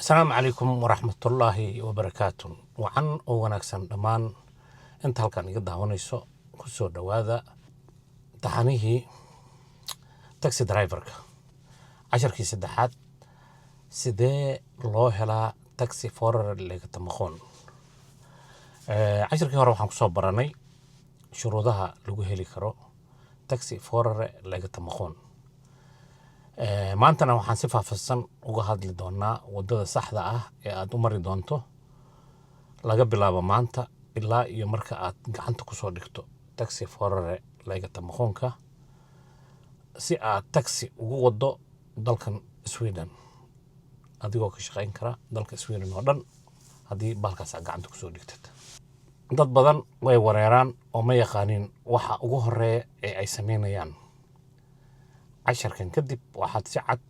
السلام عليكم ورحمة الله وبركاته وعن ونكسن دمان انت halkan iga daawanayso ku soo dhawaada taxanihii taxi driverka casharkii saddexaad sidee loo helaa taxi forer laga tamaqoon casharkii hore waxaan ku soo baranay shuruudaha lagu heli karo taxi forer laga tamaqoon maantana waxaan si faahfaahsan uga hadli doonaa wadada saxda ah ee aad u mari doonto laga bilaabo maanta ilaa iyo marka aad gacanta ku soo dhigto taxi forer laga tamaqoonka si aad taxi ugu wado dalkan Sweden adigoo ka shaqeyn kara dalka Sweden oo dhan haddii balkaas aad gacanta ku soo dhigtid dad badan way wareeraan oo ma yaqaanin waxa ugu horeeya ee ay sameynayaan casharkan kadib waxaad si cad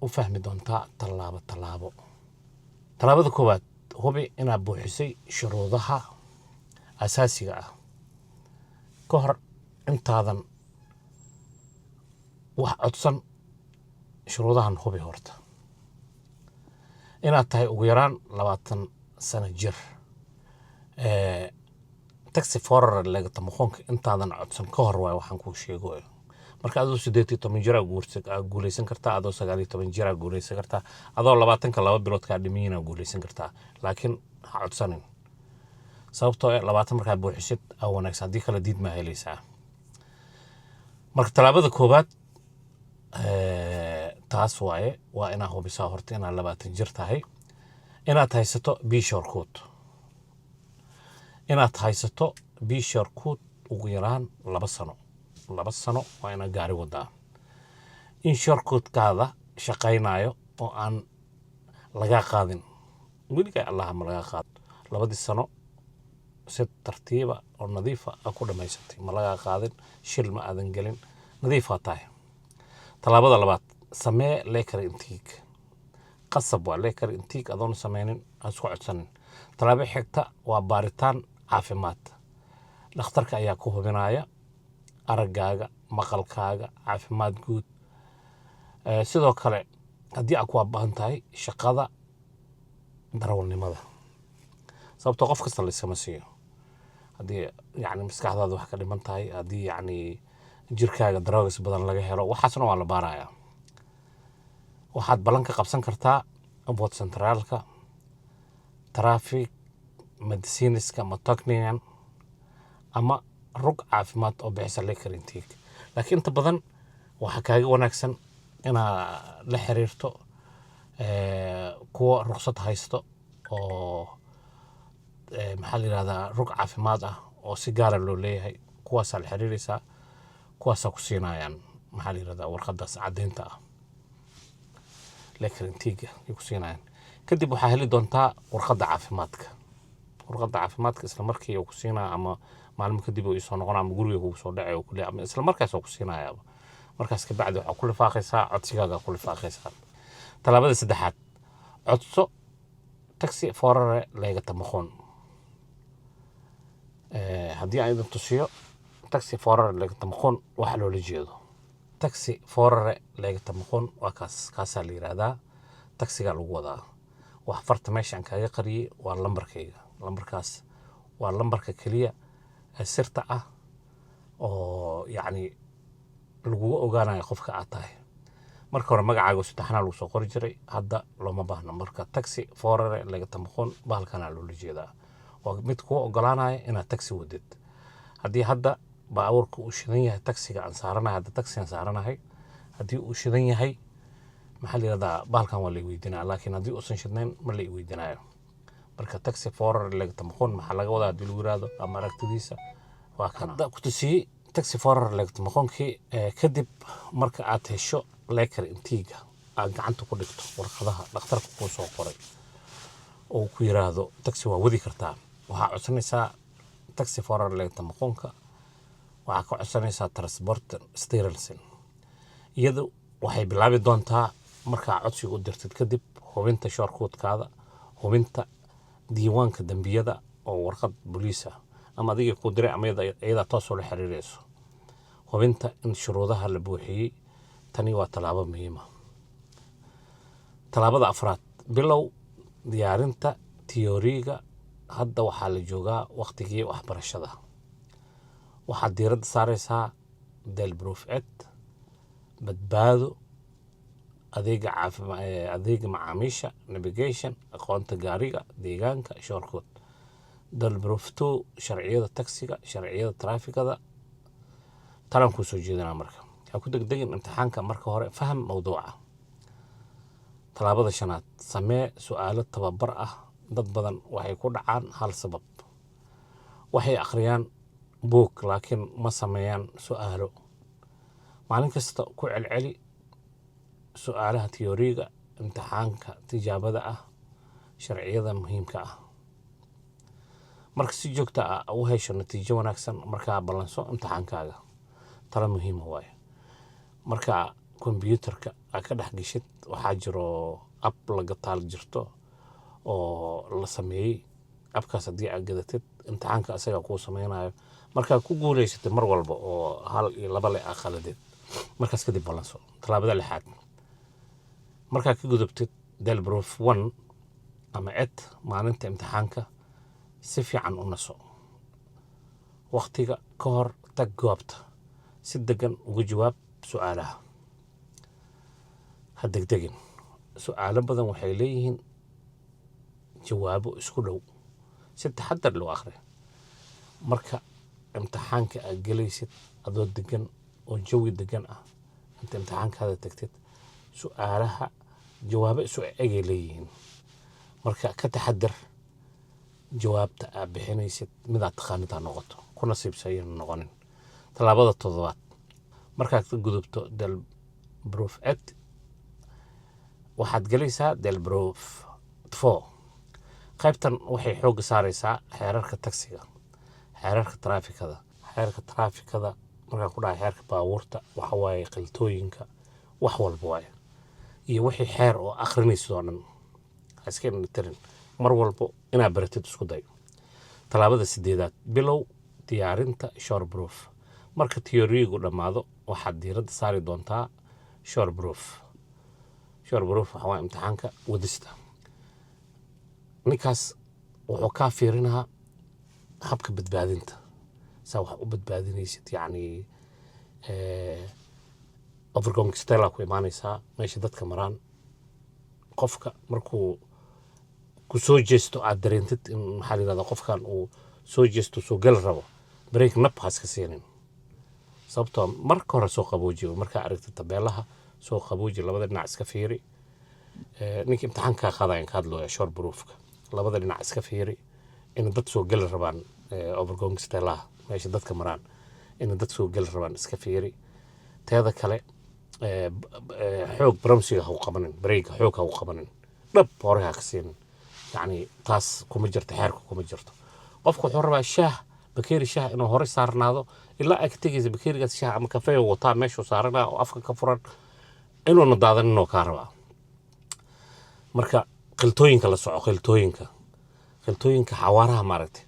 u fahmi doontaa tallaabo tallaabada koowaad hubi inaad buuxisay shuruudaha asaasiga ah ka hor intaadan wax codsan shuruudahan hubi horta inaad tahay ugu yaraan 20 sano jir taxi forer laga tamaqoonka intaadan codsan ka hor waxaan kuu sheegayo marka adoo 18 jir guuleysan kartaa adoo 19 jir guuleysan kartaa adoo 22 bilood ka dhimiyana guuleysan kartaa laakiin ha codsanin sababtoo ah 20 markaa buuxisid aw wanaagsan hadii kala diid ma helaysaa marka talaabada koobaad taas waa inaad hubisaa horta inaad 20 jir tahay inaad haysato B-shore code ugu yaraan 2 sano waa inaad gaari wadaa in shortcut-kaada shaqaynayo oo aan laga qaadin weligaa allah ma laga qaado 2 sano si tartiiba oo nadiifa ku dhamaysatay ma laga qaadin shil ma aadan gelin nadiifa tahay talaabada labaad samee leekar intiig qasab waa leekar intiig adoon sameynin isku codsanin talaabo xigta waa baaritaan caafimaad dhakhtarka ayaa ku hubinaya aragaaga maqalkaaga caafimaad guud sidoo kale haddii aad ku baahan tahay shaqada darawalnimada sababtoo qof kasta la iskama siiyo haddii yani maskaxdaada wax ka dhiman tahay haddii yani jirkaaga daroogas badan laga helo waxaasna waa la baarayaa waxaad ballan ka qabsan kartaa abood centraalka traffic mediciniska matognian ama rug caafimaad oo bixisa leekar intiig laakiin inta badan waxa kaaga wanaagsan inaad la xiriirto kuwa ruqsad haysto oo maxaa la yiraahdaa rug caafimaad ah oo si gaar ah loo leeyahay kuwaasaa la xiriiraysaa kuwaasaa ku siinayaan maxaa la yiraahdaa warqadaas caddeynta ah leekar intiiga ay ku siinayaan kadib waxaa heli doontaa warqadda caafimaadka isla markii uu ku siinaa ama maalmo kadib uu soo noqon ama guriga uu soo dhacay oo kule ama isla markaas uu ku siinayaa markaas ka bacdi waxa ku lifaaqaysaa codsigaaga ku lifaaqaysaa talaabada saddexaad codso taxi forer laga tamaqoon haddii aan idin tusiyo taxi forer laga tamaqoon waxa loola jeedo taxi forer laga tamaqoon waa kaasaa la yiraahdaa taxiga lagu wadaa wax farta meeshan kaaga qariyay waa lambarkayga lambarkaas waa lambarka kaliya sirta ah oo yani lagu ogaanayo qofka aad tahay marka hore magacaaga saddexna lagu soo qori jiray hadda looma baahna marka taxi forer laga tamaqoon bahalkana loola jeedaa waa mid ku ogolaanaya inaad taxi wadid haddii hadda baabuurka uu shidan yahay taxiga aan saaranahay haddii uu shidan yahay maxaa la yiraahdaa bahalkan waa la weydiinaa laakiin haddii uusan shidnayn ma la weydiinayo marka taxi forer laga tamaqoon maxaa laga wadaa haddii lagu yiraahdo ama aragtidiisa waa kana hadda ku tusiyey taxi forer laga tamaqoonkii kadib marka aad hesho leekar intiiga aad gacanta ku dhigto warqadaha dhakhtarka kuu soo qoray oo ku yiraahdo taxi waa wadi kartaa waxaa codsanaysaa taxi forer laga tamaqoonka waxaa ka codsanaysaa transport sterilsen iyadu waxay bilaabi doontaa markaa codsiga u dirtid kadib hubinta shortcut-kaada hubinta diiwaanka dambiyada oo warqad booliis ah ama adiga ku diray ama iyada toos oo la xiriirayso hubinta in shuruudaha la buuxiyay tani waa talaabo muhiim ah talaabada afraad bilow diyaarinta tiyoriga hadda waxaa la joogaa waqtigii waxbarashada. waxaad diiradda saaraysaa delproof ed, badbaado, adeega macaamiisha, navigation, aqoonta gaariga, deegaanka, shortcut. delproof 2 sharciyada taksiga, sharciyada traafikada. talan kuu soo jeedinaa marka. ha ku degdegin imtixaanka, marka hore faham mawduuca. talaabada 5aad, samee su'aalo tababar ah. dad badan waxay ku dhacaan hal sabab: waxay akhriyaan buug laakiin ma sameeyaan su'aalo. maalin kasta ku celceli su'aalaha tiyoriga, imtixaanka tijaabada ah, sharciyada muhiimka ah. marka si joogta ah u hesho natiijo wanaagsan markaa ballanso imtixaankaaga. tala muhiim waaye. marka kombiyuutarka aad ka dhex geshid, waxaa jiro app laga taal jirto oo la sameeyey. abkaas haddii aad gadatid, imtixaanka asaga kuu sameynayo. markaa ku guulaysatid mar walba oo 1 iyo 2 le aad khaladeed, markaas kadib ballanso. talaabada 6aad, markaa ka gudubtid delproof 1 ama ed, maalinta imtixaanka si fiican u naso. waqtiga ka hor tag goobta, si degan uga jawaab su'aalaha. ha degdegin. su'aalo badan waxay leeyihiin jawaabo isku dhow. si taxadar loo akhri. marka imtixaanka aad gelaysid adoo degan oo jawi degan ah, inta imtixaankaada tagtid, su'aalaha jawaabo isu egay leeyihiin. marka ka taxadar jawaabta aad bixinaysid midaad taqaanid ha noqoto, ku nasiibsa ayayna noqonin. talaabada 7aad, markaad ka gudubto delproof ed, waxaad gelaysaa delproof 4. qaybtan waxay xoogga saaraysaa xeerarka taksiga, xeerarka traafikada. xeerarka traafikada markaan ku dhahay xeerka baabuurta, waxa waaye qiltooyinka, wax walba waaye. iyo wixii xeer oo akhrinaysid oo dhan ha iska indhatirin. mar walbo inaad baratid isku day. talaabada 8aad, bilow diyaarinta shortproof. marka tiyorigu dhammaado, waxaad diiradda saari doontaa shortproof. shortproof waxa waaye imtixaanka wadista. ninkaas wuxuu kaa fiirinahaa habka badbaadinta, saa wax u badbaadinaysid. yacni overgong stella ku imaanaysaa meesha dadka maraan. qofka markuu ku soo jeesto aad dareentid in maxaa la yidhahdaa qofkan uu soo jeesto soo gali rabo, break nab ha iska siinin. sababtoo marka hore soo qabooji. markaa aragtid tabeelaha, soo qabooji, labada dhinac iska fiiri. ninka imtixaankaa qaadayan ka hadlooya shortproofka, labada dhinac iska fiiri. in dad soo gali rabaan overgong stellaha meesha dadka maraan, in dad soo gali rabaan iska fiiri. teeda kale xoog bramsiga ha u qabanin, breega xoog ha u qabanin, dhab hore ha ka siinin. yacni taas kuma jirto, xeerka kuma jirto. qofku wuxuu rabaa shaah, bakeeri shaah inuu hore saarnaado ilaa ay ka tegaysa bakeerigaas shaah ama kafee wataa meeshuu saaranaa oo afka ka furan, inuuna daadaninoo kaa rabaa. marka qiltooyinka la soco, qiltooyinka xawaaraha maaragtay.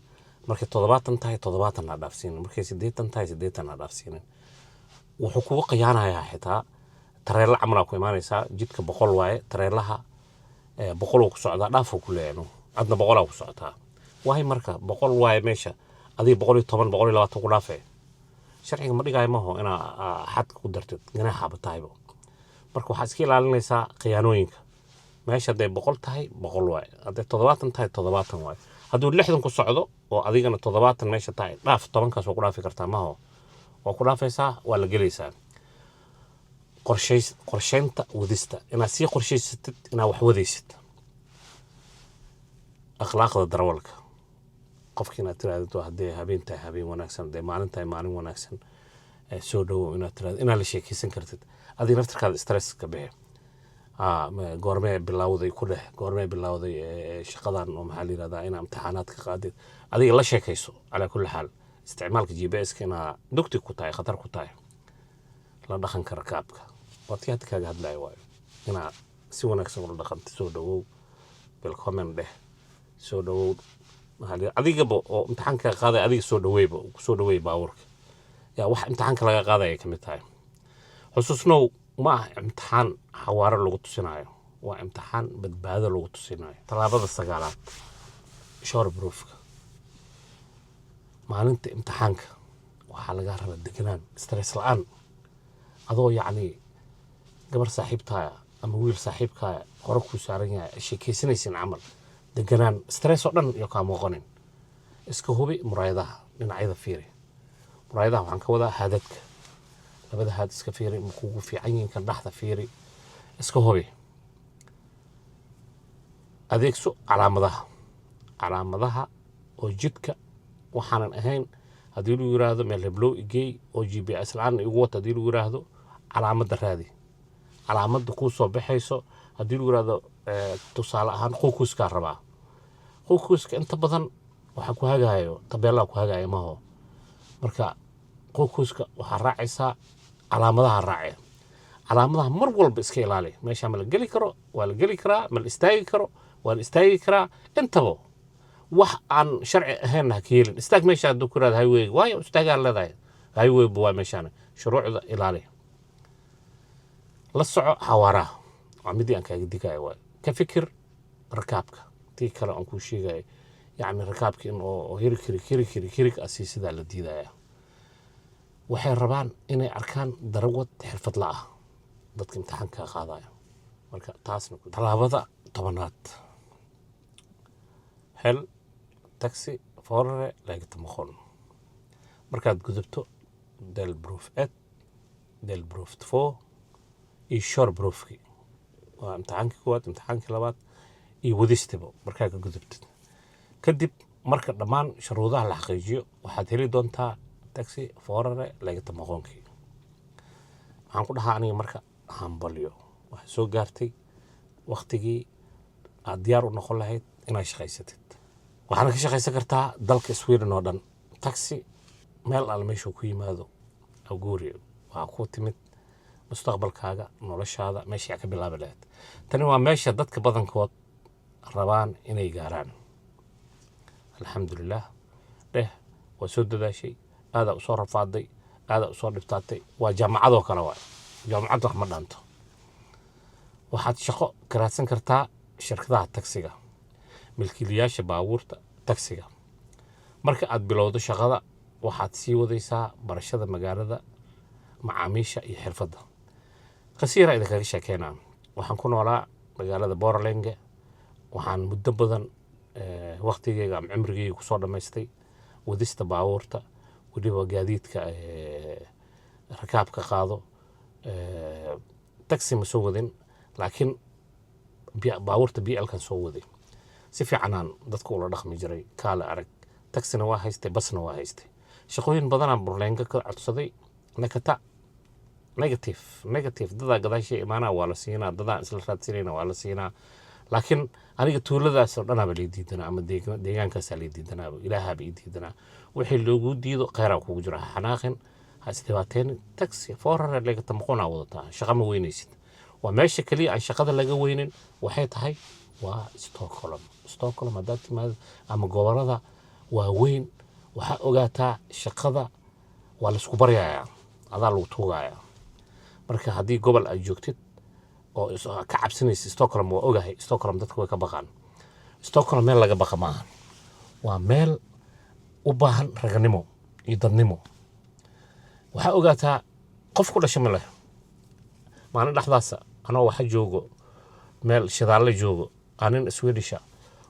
markay 70 tahay 70 ha dhaafsiinin, markay 80 tahay 80 ha dhaafsiinin. wuxuu kugu khiyaanayaa xitaa tareella camal ku imaanaysaa. jidka 100 waaye, tareellaha 100 ku socdaa, dhaafuu ku leeyahay. adna 100 ku socotaa. waay marka 100 waaye meesha, adiga 110 120 ku dhaafee. sharciga ma dhigaayo maho inaa xadka ku dartid, ganaaxaaba tahaybo. marka waxaad iska ilaalinaysaa khiyaanooyinka. meesha hadday 100 tahay 100 waaye, hadday 70 tahay 70 waaye. hadduu 60 ku socdo oo adigana 70 meesha tahay, dhaaf 10kaas waa ku dhaafi kartaa maho. waa ku dhaafaysaa, waa la gelaysaa. qorsheynta wadista, inaad sii qorshaysatid inaad wax wadaysid. akhlaaqda darawalka, qofkii inaad tiraahdo hadday habeen tahay habeen wanaagsan, hadday maalin tahay maalin wanaagsan, soo dhowow inaad tiraahdo, inaad la sheekaysan kartid. adiga naftarkaada stress ka bixi. goormee bilowday ku dheh, goormee bilowday shaqadan oo maxaa la yidhahdaa inaa imtixaanaad ka qaadid. adiga la sheekayso calaa kulli xaal. isticmaalka GPS-ka inaa dugti ku tahay, khatar ku tahay. la dhaqanka rakaabka waadkii hadda kaaga hadlayo waayo. inaa si wanaagsan ula dhaqanta, soo dhowow, welcome dheh, soo dhowow. adigaba oo imtixaanka qaaday, adiga soo dhoweyba, soo dhoweey baabuurka. yaa wax imtixaanka laga qaadaya ka mid tahay. xusuusnow ma ah imtixaan xawaaro lagu tusinayo. وامتحان بدبادل وتصيناي طلابة السجالات شور بروفك ما أنت امتحانك وحالة قارة الدكنان ستريس الآن هذا يعني قبر صاحبتها أما ويل صاحبك قرقو سارين شيء كيسنيسين عمل دكنان ستريس أصلاً يقام وغنين إسكهوبي مرايدها من عيدا فيري مرايدها وعن كودا هادتك لبدا هاد إسكفيري مكوكو في عين كان لحظة فيري إسكهوبي adeegso calaamadaha oo jidka waxaanan ahayn haddii lagu yiraahdo meel heblow igey oo GPS la'aan igu wata haddii lagu yiraahdo calaamadda raadi calaamadda kuu soo baxayso haddii lagu yiraahdo tusaale ahaan quukuuskaa rabaa quukuuska inta badan waxaa ku hagayo tabeelaa ku hagaya maho marka quukuuska waxaa raacaysaa calaamadaha raacaya calaamadaha mar walba iska ilaali meesha ma la geli karo waa la geli karaa ma la istaagi karo waa la istaagi karaa intaba wax aan sharci ahayn ha ka yeelin istaag meesha hadduu ku yiraahdo highway waayo istaagaan leedahay highway waa meeshaan shuruucda ilaali la soco xawaaraha waa midii aan kaaga digayo waay ka fikir rakaabka tii kale aan kuu sheegayo yacni rakaabka in oo hirig asii sidaa la diidaya waxay rabaan inay arkaan darawad xirfad la ah dadka imtixaanka qaadaya marka taasna talaabada tobanaad hel taxi forare laga maqon markaad gudubto del proof 8 del proof 4 iyo short proofki waa imtixaanka koowaad imtixaanka labaad iyo wadistiba markaad ka gudubtid kadib marka dhammaan shuruudaha la xaqiijiyo waxaad heli doontaa taxi forare laga maqonkii waxaan ku dhahaa aniga marka hambalyo waxaa soo gaartay waqtigii aad diyaar u noqon lahayd inaad shaqaysatid waxaana ka shaqaysan kartaa dalka Sweden oo dhan taxi meel al meesha ku yimaado aguuri waa ku timid mustaqbalkaaga noloshaada meesha ka bilaabi lahayd tani waa meesha dadka badankood rabaan inay gaaraan alxamdulilah waa soo dadaashay aada u soo rafaaday aada u soo dhibtaatay waa jaamacadoo kale waay jaamacad wax ma dhaanto waxaad shaqo ka raadsan kartaa shirkadaha taksiga milkiilayaasha baabuurta taksiga marka aad bilowdo shaqada waxaad sii wadaysaa barashada magaalada macaamiisha iyo xirfadda qasiira idinkaga sheekeynaa waxaan ku noolaa magaalada Borlänge waxaan muddo badan waqtigeyga ama cimrigeyga ku soo dhamaystay wadista baabuurta waliba gaadiidka rakaabka qaado taxi ma soo wadin laakiin baabuurta BL kan soo waday si fiican aan dadku ula dhaqmi jiray kaala arag taxina waa haystay basna waa haystay shaqooyin badan aan Borlänge ka codsaday nakata negative dada gadaashay imaanaa waa la siinaa dada isla raadsinayna waa la siinaa laakiin aniga tuuladaas oo dhanaba la diidanaa ama deegaankaas la diidanaa ilaahaaba ii diidanaa wixii loogu diido khayra kugu jira xanaaqin ha isdhibaateen taxi forare laga tamqona wadataa shaqo ma weynaysid waa meesha kaliya aan shaqada laga weynin waxay tahay waa Stockholm haddaad timaado ama gobolada waaweyn waxaa ogaataa shaqada waa la isku baryayaa adaa lagu tuugayaa marka haddii gobol aad joogtid oo ka cabsanaysa Stockholm waa ogahay Stockholm dadku way ka baqaan Stockholm meel laga baqa maahan waa meel u baahan raganimo iyo dadnimo waxaa ogaataa qof ku dhashay male maalin dhexdaasa anoo waxa joogo meel shidaalle joogo aanin Swedish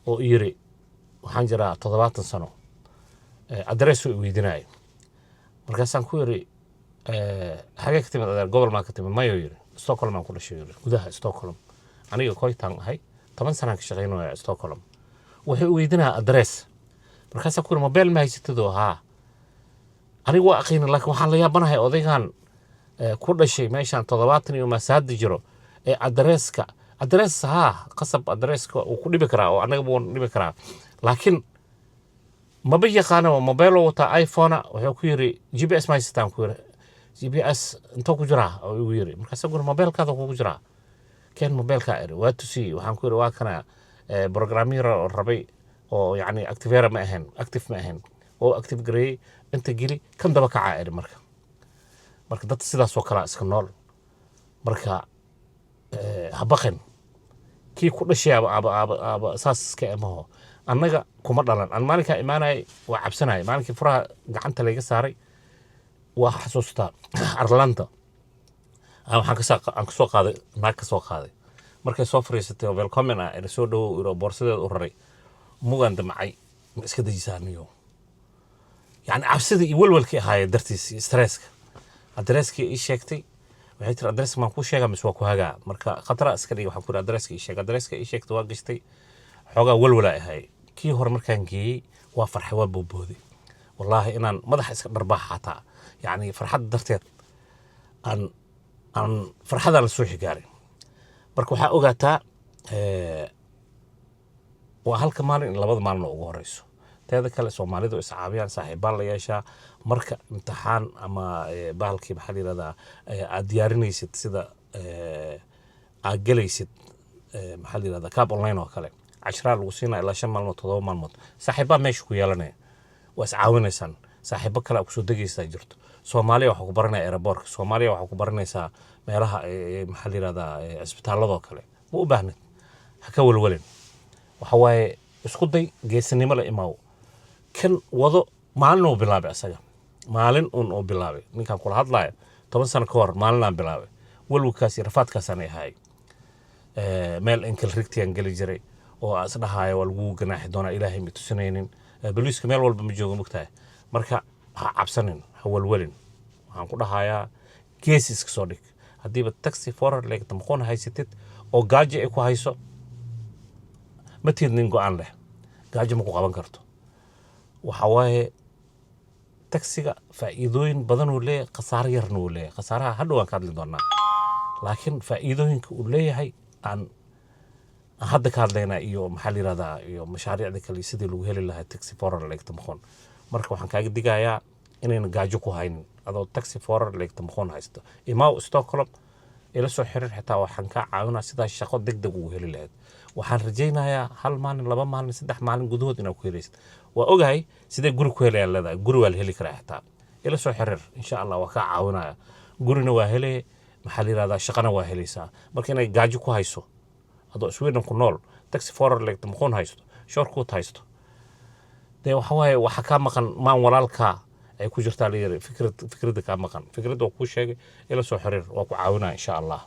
oo yiri waxaan jiraa 70 sano adrees u weydiinay markaasaan ku yiri xagee ka timid gobol ma ka timid mayo yiri Stockholm aan ku dhashay gudaha Stockholm aniga koytaan ahay 10 sano ka shaqeynaa Stockholm wuxuu weydiinaa adrees markaasaan ku yiri mobile ma haysatid oo haa aniga waa aqoon laakiin waxaan la yaabanahay odaygan ku dhashay meeshan 70 iyo masaad jiro adreeska qasab adreeska uu ku dhibi karaa oo anaga buu dhibi karaa laakiin ma biyaqaana mobile wata iPhone wuxuu ku yiri GPS ma haystaan ku yiri GPS inta ku jira oo uu yiri markaas uu mobile-kaada ku jira keen mobile-ka waa tusi waxaan ku yiri waa kana programmer rabay oo yani active ma ahayn oo active gray inta geli kan daba ka caayir marka dad sidaas oo kala iska nool marka habaqin kii ku dhashay aba saas iska emaho annaga kuma dhalan aan maalinkaa imaanayay waa cabsanayay maalinkii furaha gacanta layga saaray waa xasuustaa arlanda waxaan ka soo qaaday naag ka soo qaaday markay soo fariisatay oo welcomen ah ina soo dhowow iro boorsadeed u raray mugaan damacay ma iska dajisaaniyo yani cabsidii iyo walwalkii ahaayee dartiis iyo stresska adresskii ii sheegtay waxay tiri adreska maan kuu sheegaa mise waa ku hagaa marka khatara iska dhigi waxaan ku yidhi adreska ii sheeg adreska ii sheegtay waa gashtay xoogaa walwalaa ahay kii hore markaan geeyey waa farxay waa boobooday wallaahi inaan madaxa iska dharbaaxa xataa yani farxadda darteed aan farxadaan la soo xigaarin marka waxaa ogaataa waa halka maalin in labada maalin oo ugu horeyso teeda kale soomaalidu iscaabiyaan saaxiibaan la yeeshaa marka imtixaan ama bahalkii maxaa la yidhahdaa aad diyaarinaysid sida aad gelaysid maxaa la yidhahdaa kaab online oo kale cashiraa lagu siinaa ilaa 5 maalmood 7 maalmood saaxiibaa meesha ku yeelanaya waa iscaawinaysaan saaxiibo kale ku soo degaysaa jirto Soomaaliya waxa ku baranaya airport Soomaaliya waxa ku baranaysaa meelaha maxaa la yiraahdaa isbitaalada kale ma u baahnid ha ka walwalin waxa waaye isku day geesinimo la imaaw kan wado maalin uu bilaabay asaga maalin uu bilaabay ninkan kula hadlayo 10 sano ka hor maalin aan bilaabay walwalkaas iyo rafaadkaas aan ahay meel inkal rigtiyan gali jiray oo as dhahayo waa lagu ganaaxi doonaa ilaahay ma tusinaynin booliiska meel walba ma joogo mugtahay marka ha cabsanin ha walwalin waxaan ku dhahayaa geesis ka soo dhig hadiiba taxi forer leegta maqoon haysatid oo gaajo ay ku hayso ma tiidnin go'aan leh gaajo ma ku qaban karto waxa waaye taxiga faa'iidooyin badan uu leeyahay khasaare yarna uu leeyahay khasaaraha hadhow aan ka hadli doonaa laakiin faa'iidooyinka uu leeyahay aan hadda ka hadlaynaa iyo maxaa la yiraahdaa iyo mashaariicda kale sidii lagu heli lahaa taxi forer leegta maqoon marka waxaan kaaga digayaa inayna gaajo ku haynin adoo taxi forer leegta maqoon haysto imaaw Stockholm ila soo xiriir xitaa waxaan ka caawinaa sidaa shaqo degdeg ugu heli lahayd waxaan rajaynayaa 1 maalin 2 maalin 3 maalin gudahood inaad ku helaysid waa ogahay sidee guri ku helayaan leedahay guri waa la heli karaa xitaa ila soo xiriir insha Allah waa ka caawinaya gurina waa helay maxaa la yiraahdaa shaqana waa helaysaa marka inay gaajo ku hayso adoo Sweden ku nool taxi forer leegta maqoon haysto shortcut haysto de waxa waaye waxa ka maqan maan walaalka ay ku jirtaa la yiri fikradda ka maqan fikradda oo ku sheegay ila soo xiriir waa ku caawinaa insha Allah